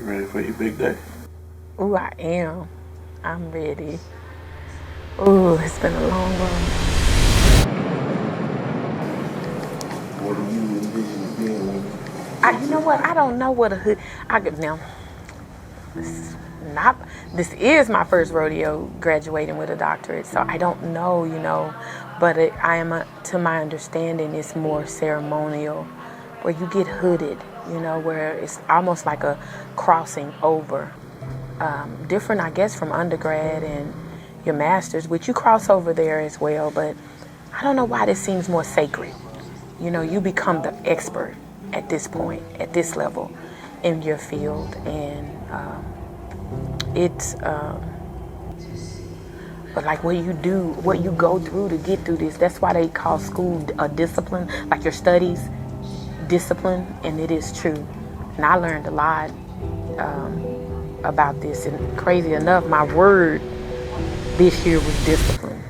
ready for your big day? Ooh, I am. I'm ready. Ooh, it's been a long run. What do you envision being when You know what? I don't know what a hood. Now. This is my first rodeo graduating with a doctorate, so I don't know, but to my understanding, it's more ceremonial, where you get hooded, where it's almost like a crossing over. Different, I guess, from undergrad and your master's, which you cross over there as well, but I don't know why this seems more sacred. You become the expert at this point, at this level in your field, and it's but like what you go through to get through this. That's why they call school a discipline, like your studies discipline, and it is true. And I learned a lot about this, and crazy enough, my word this year was discipline.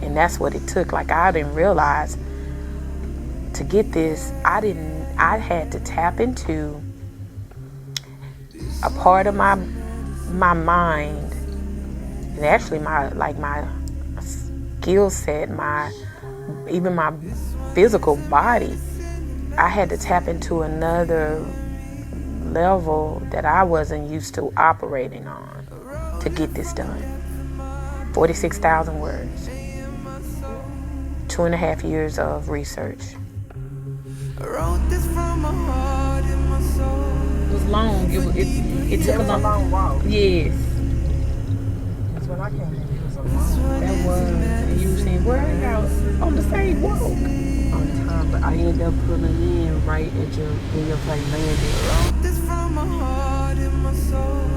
And that's what it took. Like, I didn't realize to get this, I had to tap into a part of my mind, and actually my skill set, even my physical body. I had to tap into another level that I wasn't used to operating on to get this done. 46,000 words, 2.5 years of research. I wrote this from my heart and my soul. It was long. It took a long walk. Yes. That's when I came in. It was a long. That was. And you were saying, where are y'all on the same walk? On time, but I ended up pulling in right at when your plane landed. I wrote this from my heart and my soul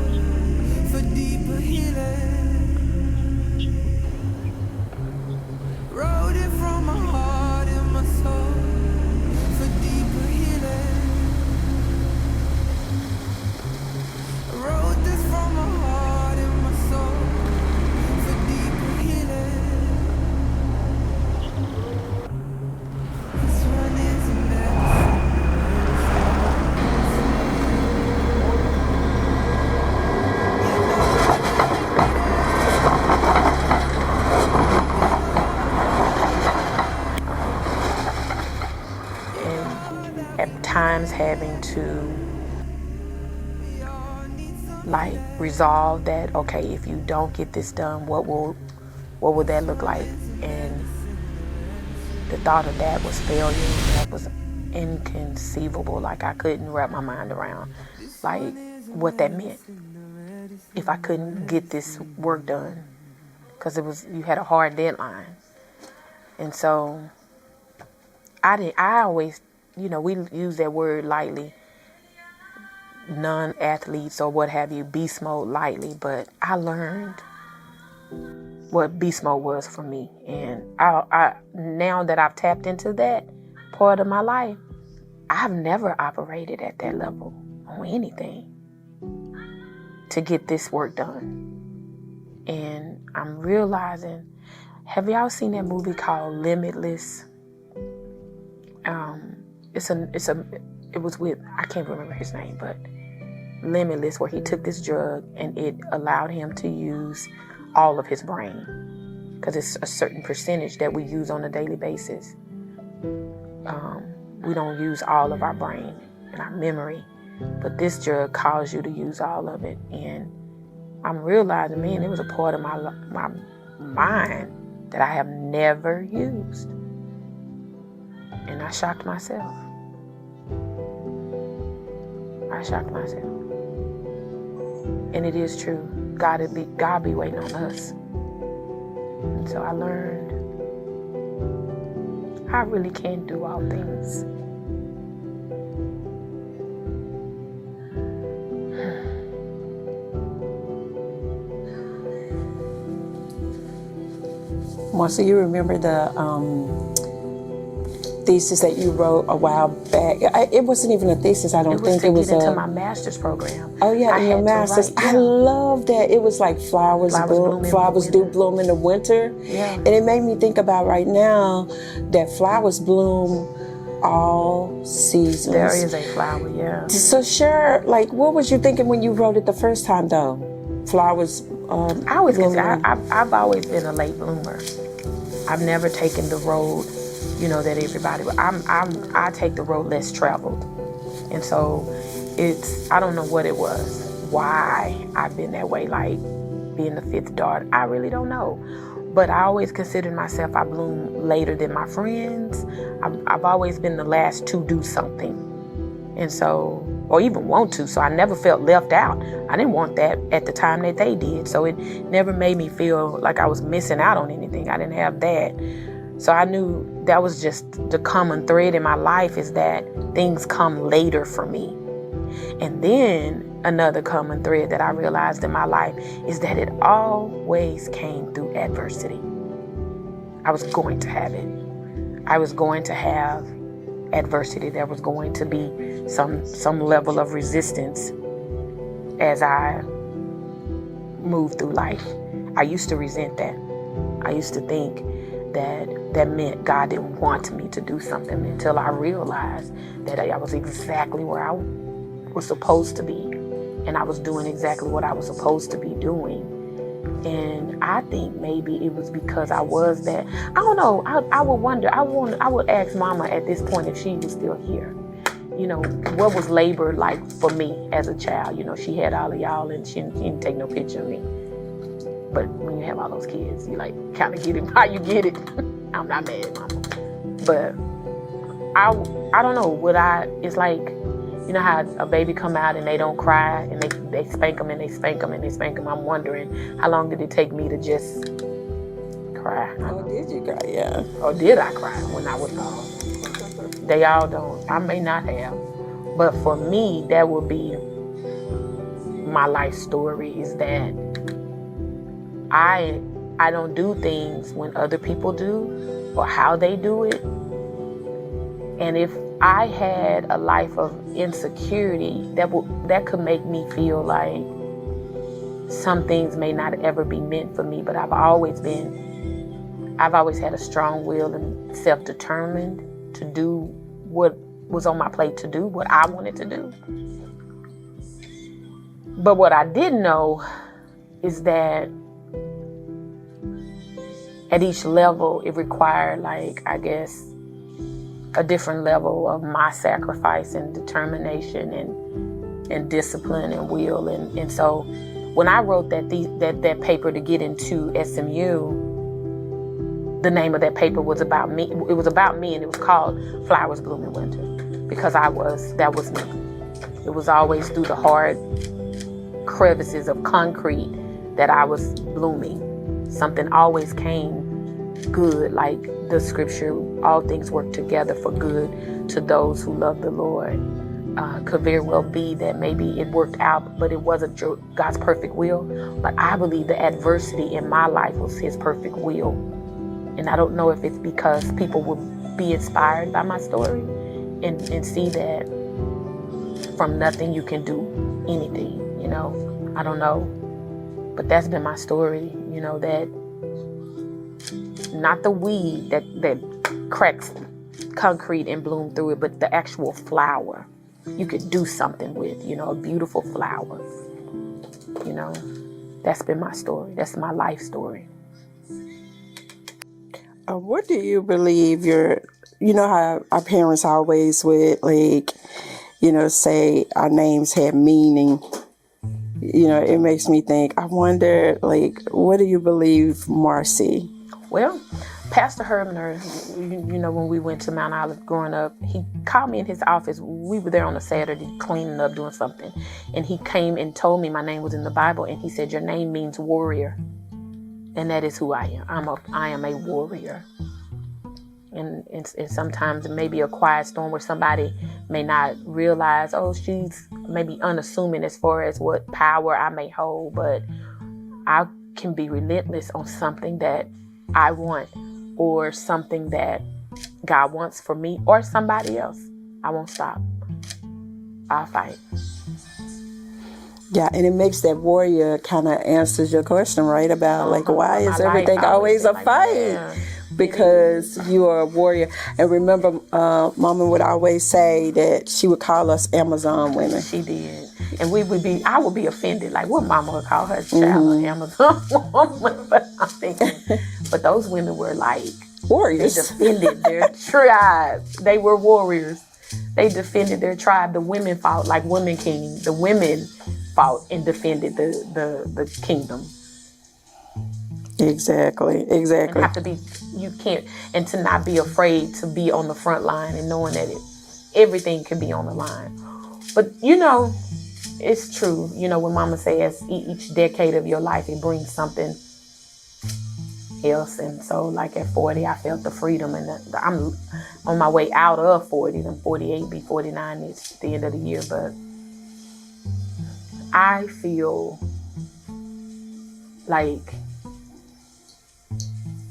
for deeper healing. Wrote it from my heart and my soul for deeper healing. Wrote this from my heart and my soul for deeper healing. This one is a medicine. And at times having to resolve that, okay, if you don't get this done, what will that look like? And the thought of that was failure. That was inconceivable. Like, I couldn't wrap my mind around what that meant if I couldn't get this work done, because you had a hard deadline. And so I always, we use that word lightly, non-athletes or what have you, beast mode lightly, but I learned what beast mode was for me. And I now that I've tapped into that part of my life, I've never operated at that level on anything to get this work done. And I'm realizing, have y'all seen that movie called Limitless? It was with, I can't remember his name, but Limitless, where he took this drug and it allowed him to use all of his brain, because it's a certain percentage that we use on a daily basis. We don't use all of our brain and our memory, but this drug caused you to use all of it. And I'm realizing, man, it was a part of my mind that I have never used. And I shocked myself. And it is true. God be waiting on us. And so I learned I really can do all things. Marci, you remember thesis that you wrote a while back. It wasn't even a thesis. I don't think it was into my master's program. Oh yeah, in your master's. I love that. It was like flowers do bloom in the winter. Yeah. And it made me think about right now that flowers bloom all seasons. There is a flower, yeah. So share, like, what was you thinking when you wrote it the first time though? Flowers. I've always been a late bloomer. I've never taken the road, that everybody. I take the road less traveled, and so I don't know what it was, why I've been that way, like being the fifth daughter. I really don't know, but I always considered myself. I bloom later than my friends. I've always been the last to do something, and so. Or even want to, so I never felt left out. I didn't want that at the time that they did, so it never made me feel like I was missing out on anything. I didn't have that. So I knew that was just the common thread in my life, is that things come later for me. And then another common thread that I realized in my life is that it always came through adversity. I was going to have it. I was going to have adversity. There was going to be some level of resistance as I moved through life. I used to resent that. I used to think that meant God didn't want me to do something, until I realized that I was exactly where I was supposed to be, and I was doing exactly what I was supposed to be doing. And I think maybe it was because I was that. I don't know. I would wonder. I would ask Mama at this point, if she was still here, what was labor like for me as a child? She had all of y'all, and she didn't take no picture of me. But when you have all those kids, you like kind of get it how you get it. I'm not mad, Mama. But I don't know. It's like, how a baby come out and they don't cry, and they spank them and they spank them and they spank them. I'm wondering, how long did it take me to just cry? Oh, did you cry? Yeah. Or did I cry when I was gone? They all don't. I may not have. But for me, that would be my life story, is that I don't do things when other people do, or how they do it. And if I had a life of insecurity, that could make me feel like some things may not ever be meant for me. But I've always had a strong will and self-determined to do what was on my plate, to do what I wanted to do. But what I didn't know is that at each level, it required, like, I guess, a different level of my sacrifice and determination and discipline and will. And so when I wrote that paper to get into SMU, the name of that paper was about me. It was about me, and it was called Flowers Bloom in Winter, because that was me. It was always through the hard crevices of concrete that I was blooming. Something always came good, like the scripture, all things work together for good to those who love the Lord. Could very well be that maybe it worked out, but it wasn't God's perfect will. But I believe the adversity in my life was His perfect will. And I don't know if it's because people will be inspired by my story and see that from nothing you can do anything, I don't know. But that's been my story, that not the weed that cracks concrete and bloom through it, but the actual flower you could do something with, a beautiful flower. That's been my story. That's my life story. What do you believe how our parents always would, like, say our names have meaning? It makes me think, I wonder, like, what do you believe, Marci? Well, Pastor Herman, when we went to Mount Olive growing up, he called me in his office. We were there on a Saturday cleaning up, doing something. And he came and told me my name was in the Bible. And he said, your name means warrior. And that is who I am. I am a warrior. And sometimes it may be a quiet storm where somebody may not realize, she's maybe unassuming as far as what power I may hold. But I can be relentless on something that I want, or something that God wants for me or somebody else, I won't stop. I'll fight. Yeah, and it makes that warrior kind of answers your question, right? About like, why is everything always a fight? Because you are a warrior. And remember, Mama would always say that she would call us Amazon women. She did. And I would be offended. Like, what Mama would call her child an Amazon woman? But I'm thinking, but those women were like warriors. They defended their tribe. They were warriors. They defended their tribe. The women fought like Women King. The women fought and defended the kingdom. Exactly. And have to be, you can't, and to not be afraid to be on the front line and knowing that everything can be on the line. But it's true. When Mama says each decade of your life, it brings something else. And so like at 40, I felt the freedom, and I'm on my way out of 40. I'm 48, be 49 is the end of the year. But I feel like,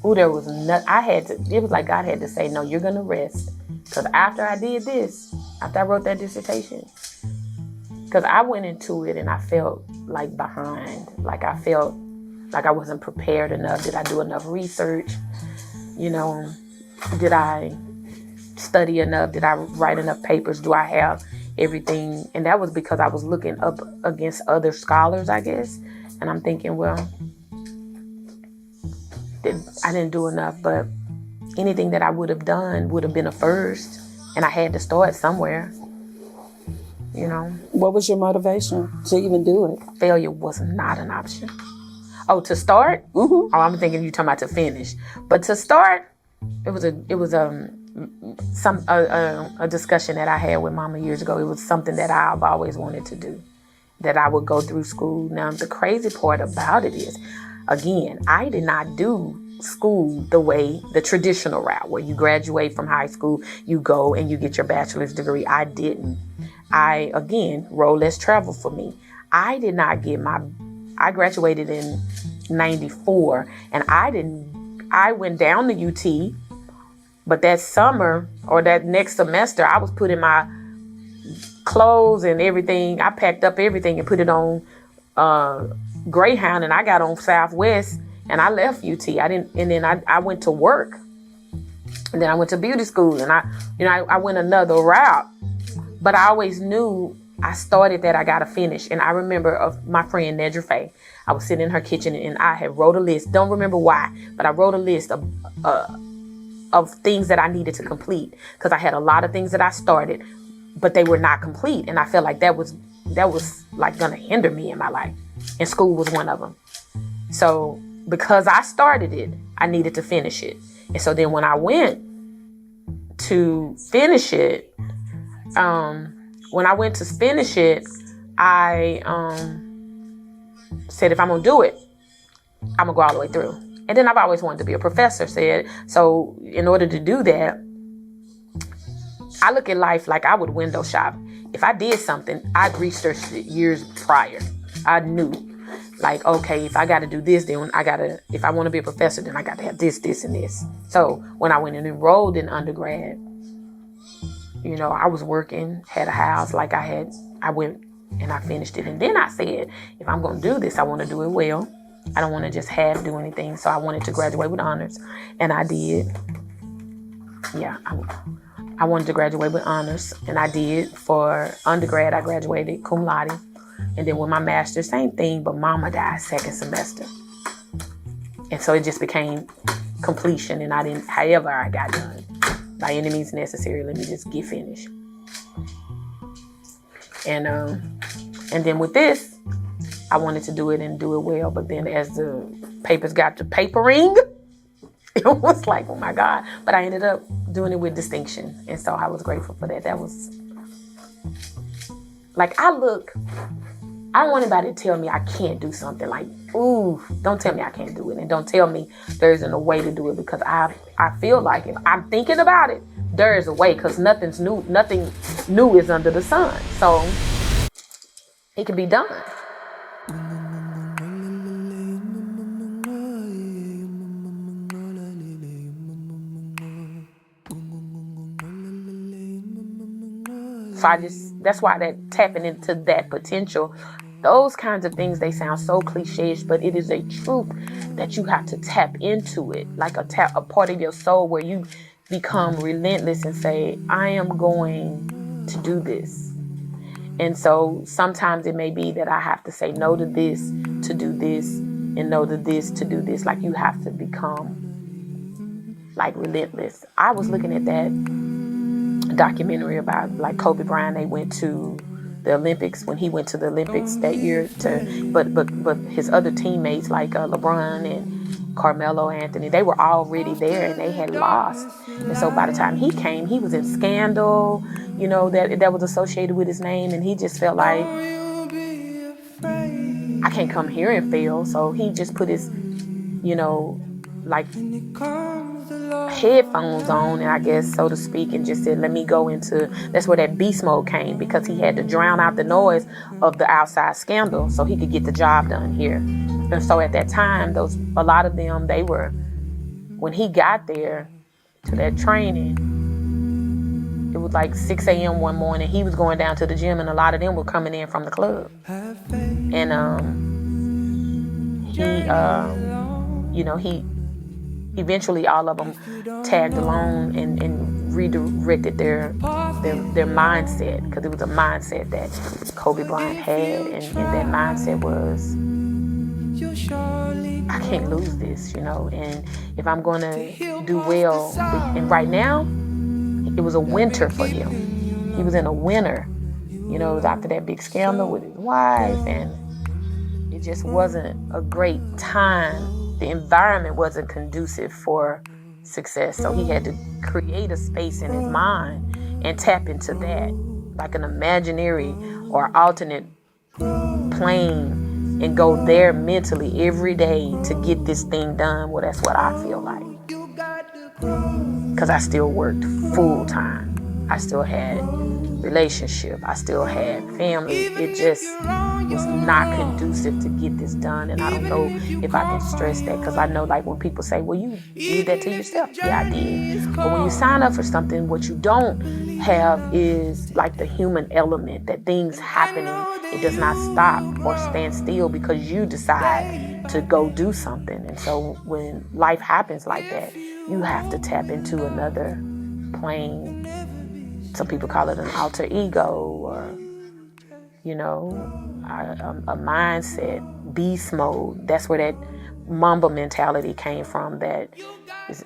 it was like God had to say, no, you're going to rest. Because after I did this, after I wrote that dissertation, because I went into it and I felt like behind. Like I felt like I wasn't prepared enough. Did I do enough research? Did I study enough? Did I write enough papers? Do I have everything? And that was because I was looking up against other scholars, I guess. And I'm thinking, well, I didn't do enough, but anything that I would have done would have been a first. And I had to start somewhere. What was your motivation to even do it? Failure was not an option. Oh, to start? Mm-hmm. Oh, I'm thinking you talking about to finish. But to start, it was a discussion that I had with Mama years ago. It was something that I've always wanted to do, that I would go through school. Now, the crazy part about it is, again, I did not do school the traditional route, where you graduate from high school, you go and you get your bachelor's degree. I didn't. Road less travel for me. I did not get I graduated in 94, and I went down to UT, but that summer or that next semester, I was putting my clothes and everything. I packed up everything and put it on Greyhound, and I got on Southwest, and I left UT. I went to work, and then I went to beauty school, and I went another route. But I always knew I started that I got to finish. And I remember of my friend Nedra Faye. I was sitting in her kitchen and I had wrote a list. Don't remember why, but I wrote a list of things that I needed to complete, because I had a lot of things that I started, but they were not complete. And I felt like that was like going to hinder me in my life. And school was one of them. So because I started it, I needed to finish it. And so then when I went to finish it, I said, if I'm going to do it, I'm going to go all the way through. And then I've always wanted to be a professor, so in order to do that, I look at life like I would window shop. If I did something, I'd researched it years prior. I knew, like, okay, if I got to do this, then if I want to be a professor, then I got to have this, this, and this. So when I went and enrolled in undergrad, I was working, had a house, I went and I finished it. And then I said, if I'm going to do this, I want to do it well. I don't want to just half do anything. So I wanted to graduate with honors. And I did. Yeah, I wanted to graduate with honors. And I did. For undergrad, I graduated cum laude. And then with my master's, same thing, but Mama died second semester. And so it just became completion. And however I got done. By any means necessary, let me just get finished. And then with this, I wanted to do it and do it well. But then as the papers got to papering, it was like, oh my God. But I ended up doing it with distinction. And so I was grateful for that. That was like, I don't want anybody to tell me I can't do something. Like, ooh, don't tell me I can't do it. And don't tell me there isn't a way to do it, because I feel like if I'm thinking about it, there is a way, because nothing new is under the sun. So it can be done. So that's why that tapping into that potential, those kinds of things, they sound so cliche, but it is a truth that you have to tap into it, like a part of your soul where you become relentless and say, I am going to do this. And so sometimes it may be that I have to say no to this, to do this, and no to this, to do this. Like, you have to become like relentless. I was looking at that documentary about like Kobe Bryant. They went to the Olympics, when he went to the Olympics that year, but his other teammates like LeBron and Carmelo Anthony, they were already there and they had lost. And so by the time he came, he was in scandal, that was associated with his name, and he just felt like, I can't come here and fail. So he just put his, like headphones on, and I guess, so to speak, and just said, let me go into, that's where that beast mode came, because he had to drown out the noise of the outside scandal so he could get the job done here. And so at that time, a lot of them, they were, when he got there to that training, it was like 6 a.m. one morning. He was going down to the gym, and a lot of them were coming in from the club. And he eventually, all of them tagged along and redirected their mindset, because it was a mindset that Kobe Bryant had, and that mindset was, I can't lose this, and if I'm going to do well. And right now, it was a winter for him. He was in a winter, it was after that big scandal with his wife, and it just wasn't a great time. The environment wasn't conducive for success. So he had to create a space in his mind and tap into that, like an imaginary or alternate plane, and go there mentally every day to get this thing done. Well, that's what I feel like. Because I still worked full time. I still had relationship. I still had family. It just was not conducive to get this done. And I don't know if I can stress that, because I know, like, when people say, well, you did that to yourself. Yeah, I did. But when you sign up for something, what you don't have is like the human element, that things happening, it does not stop or stand still because you decide to go do something. And so when life happens like that, you have to tap into another plane. Some people call it an alter ego, or, a mindset, beast mode. That's where that Mamba mentality came from, that is,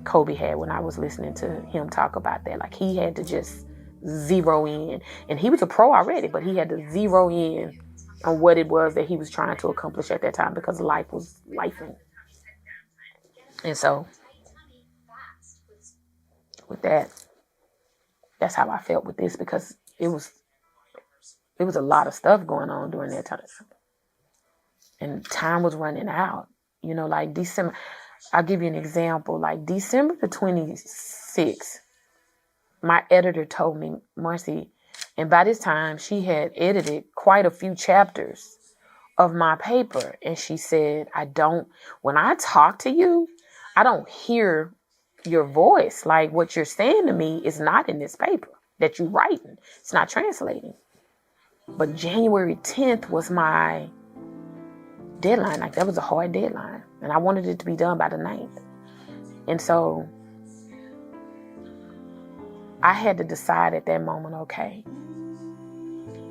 Kobe had, when I was listening to him talk about that. Like, he had to just zero in. And he was a pro already, but he had to zero in on what it was that he was trying to accomplish at that time, because life was lifing. And so, with that, that's how I felt with this, because it was a lot of stuff going on during that time. And time was running out. Like December, I'll give you an example. Like December the 26th, my editor told me, Marci, and by this time she had edited quite a few chapters of my paper. And she said, when I talk to you, I don't hear your voice. Like, what you're saying to me is not in this paper that you're writing. It's not translating. But January 10th was my deadline. Like, that was a hard deadline. And I wanted it to be done by the 9th. And so I had to decide at that moment, okay,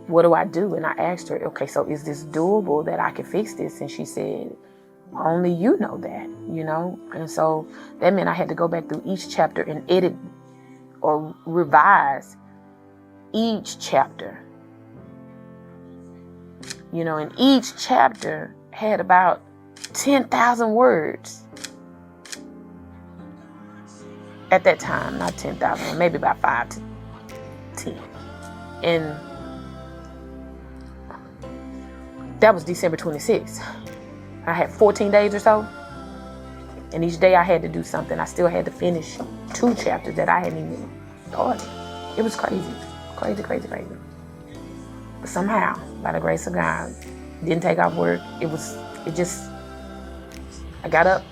what do I do? And I asked her, okay, so is this doable, that I can fix this? And she said, only you know that, And so that meant I had to go back through each chapter and edit or revise each chapter. And each chapter had about 10,000 words at that time. Not 10,000, maybe about 5 to 10. And that was December 26th. I had 14 days or so. And each day I had to do something. I still had to finish 2 chapters that I hadn't even started. It was crazy. Crazy, crazy, crazy. But somehow, by the grace of God, didn't take off work. I got up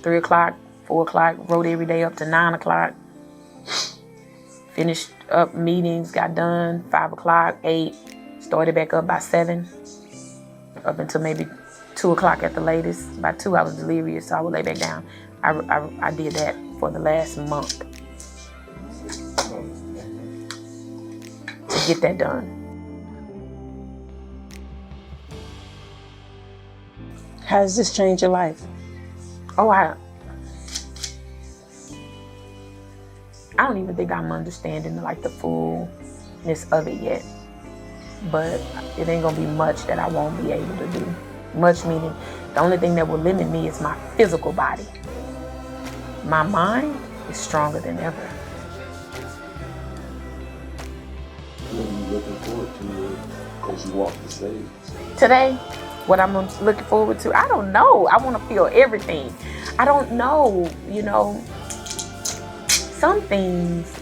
3 o'clock, 4 o'clock, wrote every day up to 9 o'clock. Finished up meetings, got done 5 o'clock, 8, started back up by 7, up until maybe 2 o'clock at the latest. By 2, I was delirious, so I would lay back down. I did that for the last month to get that done. How does this change your life? Oh, I don't even think I'm understanding like the fullness of it yet. But it ain't gonna be much that I won't be able to do. Much meaning the only thing that will limit me is my physical body. My mind is stronger than ever. What are you looking forward to as you walk the stage? Today, what I'm looking forward to, I don't know. I want to feel everything. I don't know, some things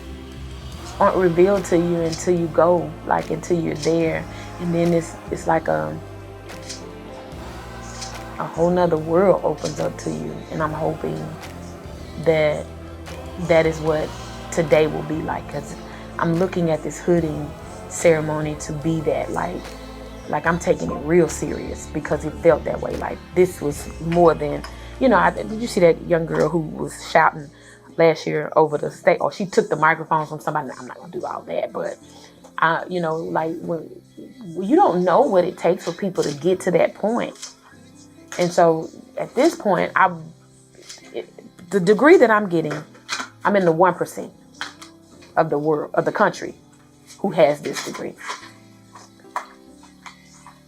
aren't revealed to you until you go, like until you're there. And then it's like a whole nother world opens up to you. And I'm hoping that is what today will be like. Because I'm looking at this hooding ceremony to be that, like I'm taking it real serious, because it felt that way. Like this was more than, did you see that young girl who was shouting last year over the stage? Or she took the microphone from somebody. I'm not gonna do all that, but like when you don't know what it takes for people to get to that point. And so at this point, the degree that I'm getting, I'm in the 1% of the world, of the country, who has this degree.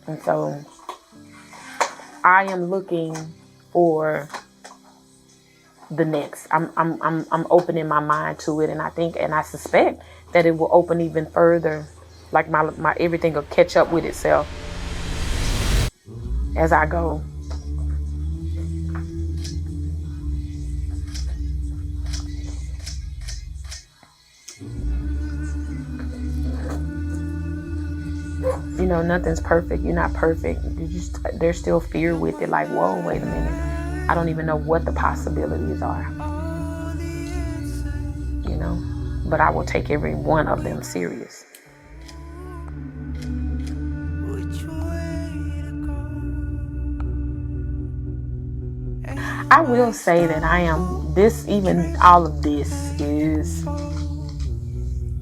And so I am looking for the next. I'm opening my mind to it, and I suspect that it will open even further. Like my everything will catch up with itself as I go. Nothing's perfect. You're not perfect. There's still fear with it. Like, whoa, wait a minute. I don't even know what the possibilities are. But I will take every one of them serious. I will say that all of this is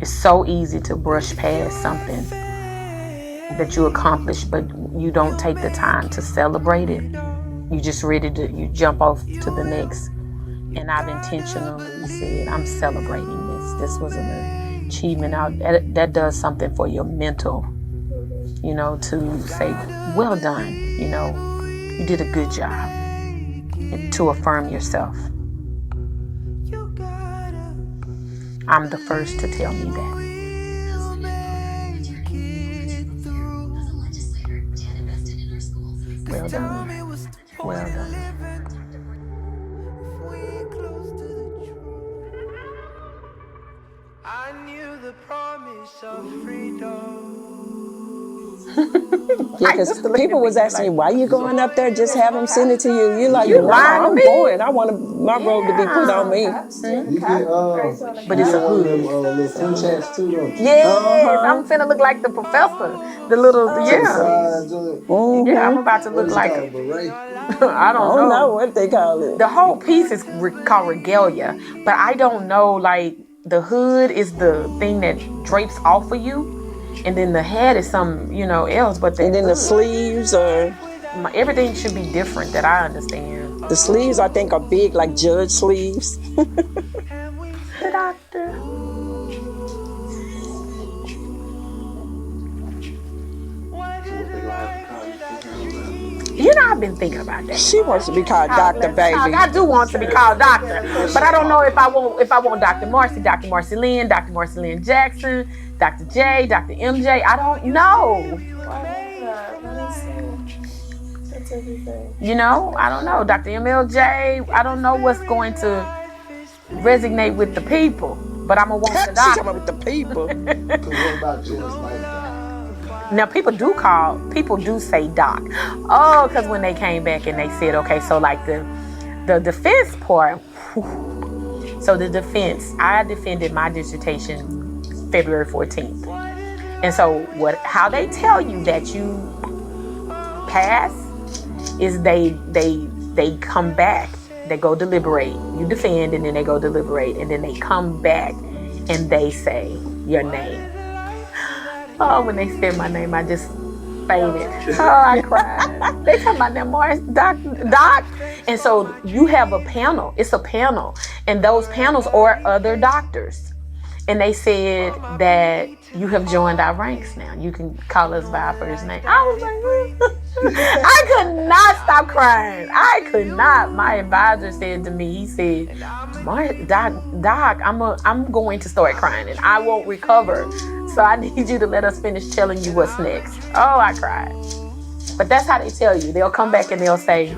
so easy to brush past something that you accomplish, but you don't take the time to celebrate it. You just you jump off to the next. And I've intentionally said, I'm celebrating this. This was an achievement. That does something for your mental, to say, well done, you did a good job. And to affirm yourself. I'm the first to tell me that. Well done. Well done. I knew the promise of freedom. Yeah, because people was asking you, why you going up there? Just have them send it to you. You're like, You lying to I'm me? going. I want my robe to be put on me. You get, But it's a hood. little fruit chats too, don't you? Yes, I'm finna look like the professor. The little, Yeah, I'm about to look like a beret? I don't know what they call it. The whole piece is called regalia, but I don't know, like, the hood is the thing that drapes off of you, and then the head is some, else. But and then the sleeves everything should be different, that I understand. The sleeves, I think, are big, like judge sleeves. The doctor. I've been thinking about that. She wants to be called Dr. Baby. I do want to be called Doctor, but I don't know if I want Dr. Marci Lynn, Dr. Marci Lynn Jackson, Dr. J, Dr. MJ. I don't know. I don't know. Dr. MLJ. I don't know what's going to resonate with the people, but I'm gonna want the doctor. She's talking with the people. What about yours? Now, people do say doc. Oh, because when they came back and they said, okay, so like the defense part. So the defense, I defended my dissertation February 14th. And so how they tell you that you pass is they come back. They go deliberate. You defend, and then they go deliberate, and then they come back and they say your name. Oh, when they said my name, I just fainted. Oh, I cried. They talking about that Marci, doc. And so you have a panel. It's a panel, and those panels are other doctors. And they said that you have joined our ranks now. You can call us by our first name. I was like, I could not stop crying. I could not. My advisor said to me, he said, Doc, I'm going to start crying and I won't recover. So I need you to let us finish telling you what's next. Oh, I cried. But that's how they tell you. They'll come back and they'll say,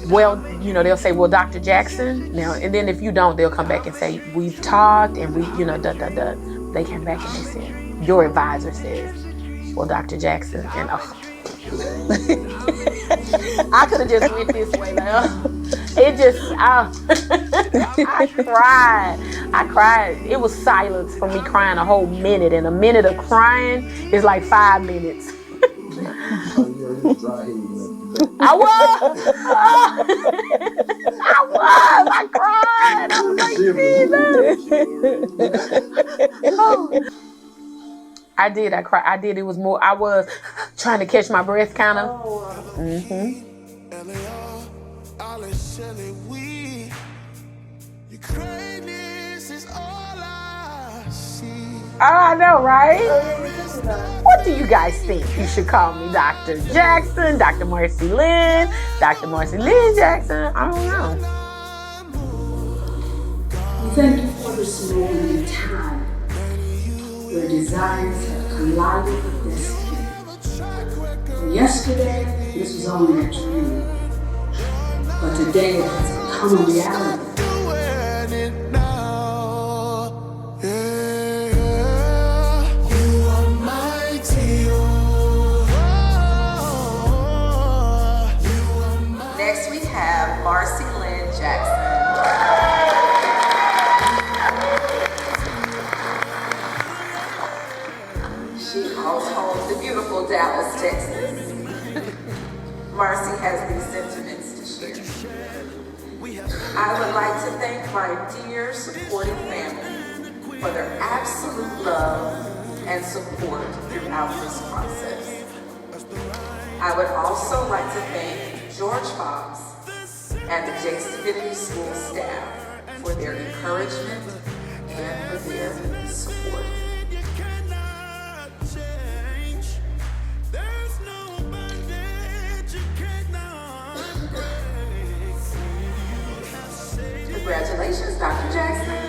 well, they'll say, well, Dr. Jackson. Now, and then if you don't, they'll come back and say, we've talked and we, They came back and they said, your advisor says, well, Dr. Jackson. And I could have just went this way. Like, I cried. It was silence for me crying a whole minute. And a minute of crying is like 5 minutes. I cried. I was like, Jesus. Oh. I did. I cried. I did. It was more. I was trying to catch my breath, kind of. Oh, I know, right? What do you guys think? You should call me Dr. Jackson, Dr. Marci Lynn, Dr. Marci Lynn Jackson. I don't know. Thank you for this moment in time where desires have collided with destiny. For yesterday, this was only a dream, but today it has become a reality. Next we have Marci Lynn Jackson. She calls home to beautiful Dallas, Texas. Marci has these sentiments to share. I would like to thank my dear, supportive family for their absolute love and support throughout this process. I would also like to thank George Fox and the Jakes Divinity School staff for their encouragement and for their support. Congratulations, Dr. Jackson.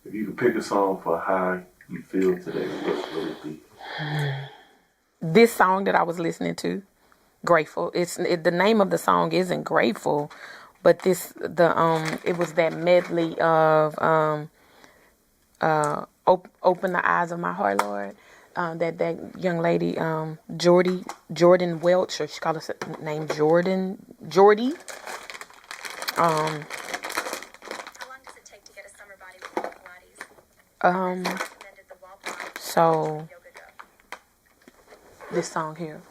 If you could pick a song for how you feel today, what would it be? This song that I was listening to, Grateful. The name of the song isn't Grateful, but it was that medley of Open the Eyes of My Heart, Lord. That young lady, Jordan Welch, or she called us name Jordy. How long does it take to get a summer body with Pilates? So this song here.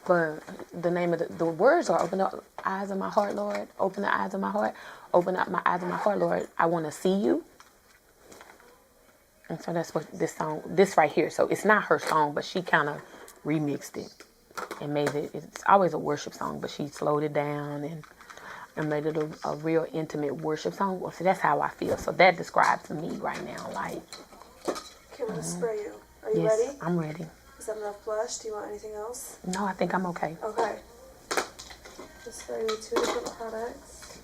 But the name of the words are open the eyes of my heart, Lord. Open the eyes of my heart. Open up my eyes of my heart, Lord. I want to see you. And so that's what this right here. So it's not her song, but she kind of remixed it and made it. It's always a worship song, but she slowed it down and made it a real intimate worship song. Well, so that's how I feel. So that describes me right now. Like, can we spray you? Are you yes, ready? I'm ready. Is that enough blush? Do you want anything else? No, I think I'm okay. Okay. Just spray you 2 different products.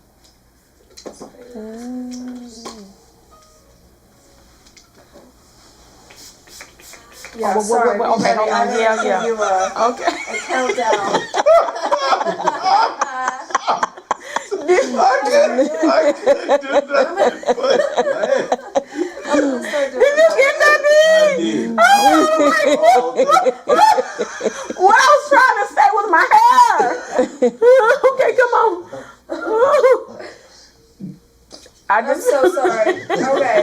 Yeah, Oh, sorry. okay, hold on. Yeah. Give you Okay. a countdown. I couldn't do nothing but laugh. Did you get that, I D? did. What I was trying to say was my hair. Okay, come on. I'm so sorry. Okay.